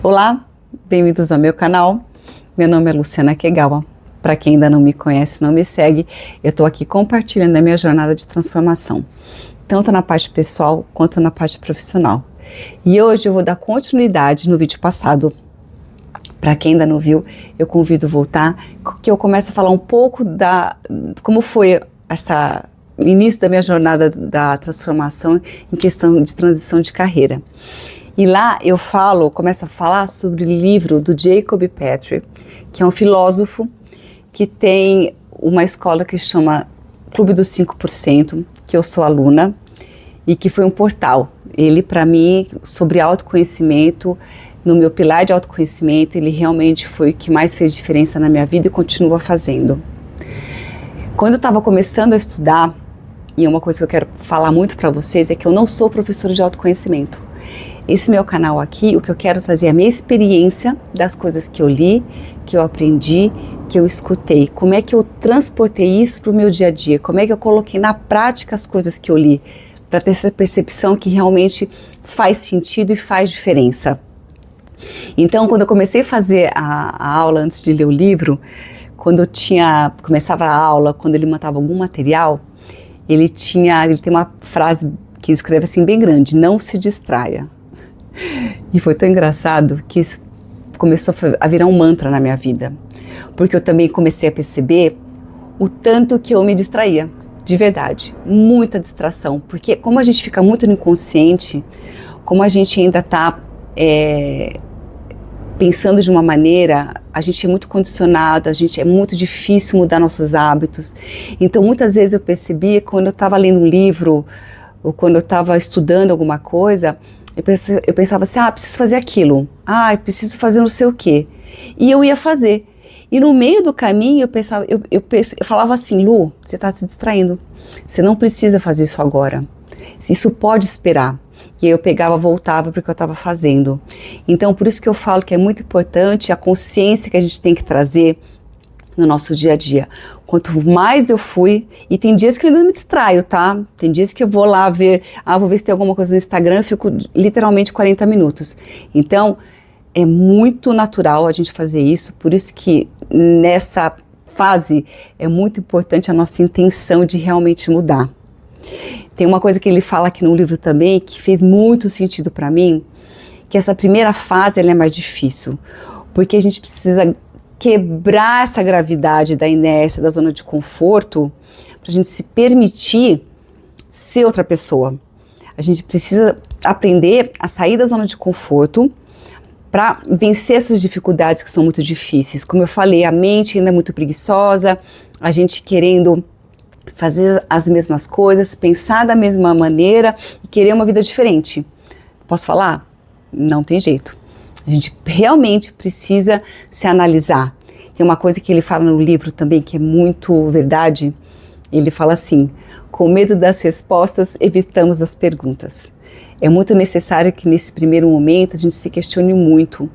Olá, bem-vindos ao meu canal. Meu nome é Luciana Kegawa. Para quem ainda não me conhece, não me segue, eu estou aqui compartilhando a minha jornada de transformação, tanto na parte pessoal quanto na parte profissional. E hoje eu vou dar continuidade no vídeo passado. Para quem ainda não viu, eu convido a voltar, que eu começo a falar um pouco como foi o início da minha jornada da transformação em questão de transição de carreira. E lá eu começo a falar sobre o livro do Jacob Petrie, que é um filósofo que tem uma escola que chama Clube dos 5%, que eu sou aluna, e que foi um portal. Ele, para mim, sobre autoconhecimento, no meu pilar de autoconhecimento, ele realmente foi o que mais fez diferença na minha vida e continua fazendo. Quando eu estava começando a estudar, e uma coisa que eu quero falar muito para vocês é que eu não sou professora de autoconhecimento. Esse meu canal aqui, o que eu quero trazer é a minha experiência das coisas que eu li, que eu aprendi, que eu escutei. Como é que eu transportei isso para o meu dia a dia? Como é que eu coloquei na prática as coisas que eu li? Para ter essa percepção que realmente faz sentido e faz diferença. Então, quando eu comecei a fazer a aula antes de ler o livro, quando começava a aula, quando ele mandava algum material, ele tem uma frase que escreve assim bem grande: não se distraia. E foi tão engraçado que isso começou a virar um mantra na minha vida, porque eu também comecei a perceber o tanto que eu me distraía, de verdade, muita distração, porque como a gente fica muito no inconsciente, como a gente ainda está pensando de uma maneira, a gente é muito condicionado, é muito difícil mudar nossos hábitos. Então muitas vezes eu percebia, quando eu estava lendo um livro, ou quando eu estava estudando alguma coisa, eu pensava assim, preciso fazer aquilo, preciso fazer não sei o quê. E eu ia fazer. E no meio do caminho eu falava assim: Lu, você está se distraindo, você não precisa fazer isso agora, isso pode esperar. E aí eu voltava para o que eu estava fazendo. Então por isso que eu falo que é muito importante a consciência que a gente tem que trazer no nosso dia a dia. Quanto mais eu fui, e tem dias que eu ainda me distraio, tá? Tem dias que eu vou lá ver, vou ver se tem alguma coisa no Instagram, eu fico literalmente 40 minutos. Então, é muito natural a gente fazer isso, por isso que nessa fase é muito importante a nossa intenção de realmente mudar. Tem uma coisa que ele fala aqui no livro também, que fez muito sentido para mim, que essa primeira fase ela é mais difícil, porque a gente precisa quebrar essa gravidade da inércia, da zona de conforto, para a gente se permitir ser outra pessoa. A gente precisa aprender a sair da zona de conforto para vencer essas dificuldades que são muito difíceis. Como eu falei, a mente ainda é muito preguiçosa, a gente querendo fazer as mesmas coisas, pensar da mesma maneira e querer uma vida diferente. Posso falar? Não tem jeito. A gente realmente precisa se analisar. Tem uma coisa que ele fala no livro também que é muito verdade. Ele fala assim: com medo das respostas, evitamos as perguntas. É muito necessário que nesse primeiro momento a gente se questione muito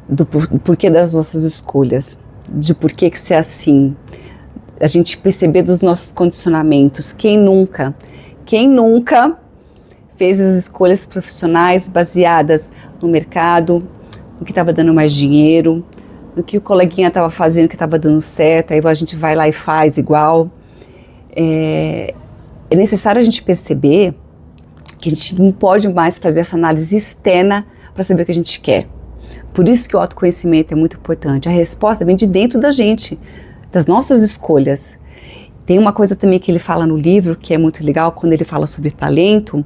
do porquê das nossas escolhas, de porquê que ser assim. A gente perceber dos nossos condicionamentos. Quem nunca fez as escolhas profissionais baseadas no mercado, no que estava dando mais dinheiro, no que o coleguinha estava fazendo que estava dando certo, aí a gente vai lá e faz igual. É necessário a gente perceber que a gente não pode mais fazer essa análise externa para saber o que a gente quer. Por isso que o autoconhecimento é muito importante. A resposta vem de dentro da gente, das nossas escolhas. Tem uma coisa também que ele fala no livro que é muito legal, quando ele fala sobre talento,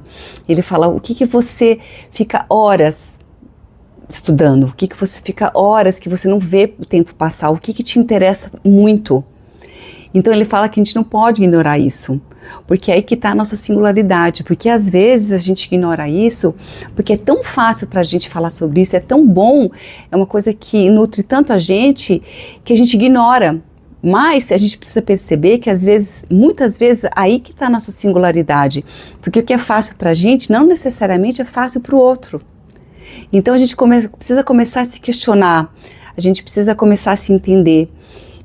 ele fala o que você fica horas estudando, o que você fica horas que você não vê o tempo passar, o que te interessa muito. Então ele fala que a gente não pode ignorar isso, porque é aí que está a nossa singularidade, porque às vezes a gente ignora isso, porque é tão fácil para a gente falar sobre isso, é tão bom, é uma coisa que nutre tanto a gente, que a gente ignora. Mas a gente precisa perceber que muitas vezes, aí que está a nossa singularidade. Porque o que é fácil para a gente, não necessariamente é fácil para o outro. Então a gente precisa começar a se questionar, a gente precisa começar a se entender.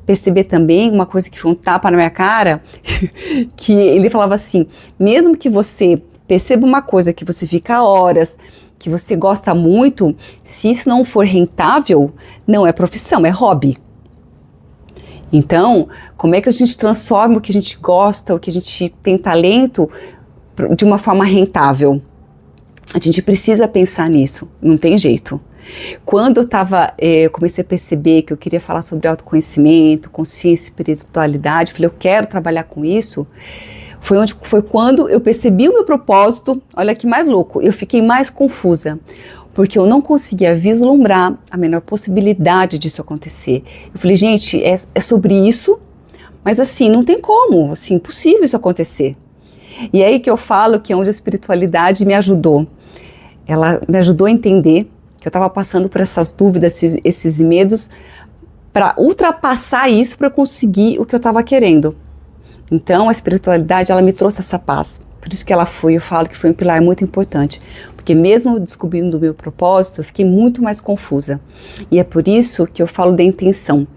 Perceber também uma coisa que foi um tapa na minha cara, que ele falava assim: mesmo que você perceba uma coisa que você fica horas que você gosta muito, se isso não for rentável, não é profissão, é hobby. Então, como é que a gente transforma o que a gente gosta, o que a gente tem talento, de uma forma rentável? A gente precisa pensar nisso, não tem jeito. Quando eu comecei a perceber que eu queria falar sobre autoconhecimento, consciência e espiritualidade, falei, eu quero trabalhar com isso, foi quando eu percebi o meu propósito. Olha que mais louco, eu fiquei mais confusa, porque eu não conseguia vislumbrar a menor possibilidade disso acontecer. Eu falei, gente, é sobre isso, mas assim, não tem como, assim, impossível isso acontecer. E é aí que eu falo que é onde a espiritualidade me ajudou. Ela me ajudou a entender que eu estava passando por essas dúvidas, esses medos, para ultrapassar isso, para conseguir o que eu estava querendo. Então, a espiritualidade, ela me trouxe essa paz. Por isso que eu falo que foi um pilar muito importante. Porque mesmo descobrindo o meu propósito, eu fiquei muito mais confusa. E é por isso que eu falo da intenção,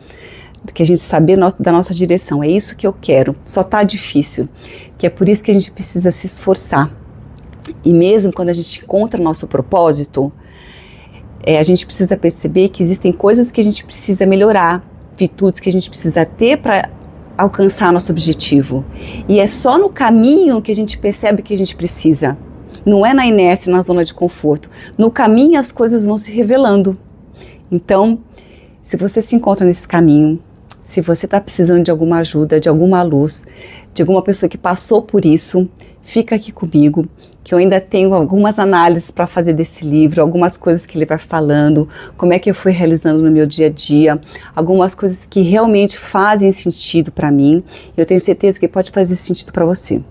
que a gente saber da nossa direção. É isso que eu quero, só tá difícil. Que é por isso que a gente precisa se esforçar. E mesmo quando a gente encontra nosso propósito, a gente precisa perceber que existem coisas que a gente precisa melhorar, virtudes que a gente precisa ter para alcançar nosso objetivo. E é só no caminho que a gente percebe que a gente precisa. Não é na inércia, na zona de conforto. No caminho as coisas vão se revelando. Então, se você se encontra nesse caminho, se você está precisando de alguma ajuda, de alguma luz, de alguma pessoa que passou por isso, fica aqui comigo, que eu ainda tenho algumas análises para fazer desse livro, algumas coisas que ele vai falando, como é que eu fui realizando no meu dia a dia, algumas coisas que realmente fazem sentido para mim. Eu tenho certeza que pode fazer sentido para você.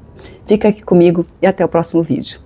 Fica aqui comigo e até o próximo vídeo.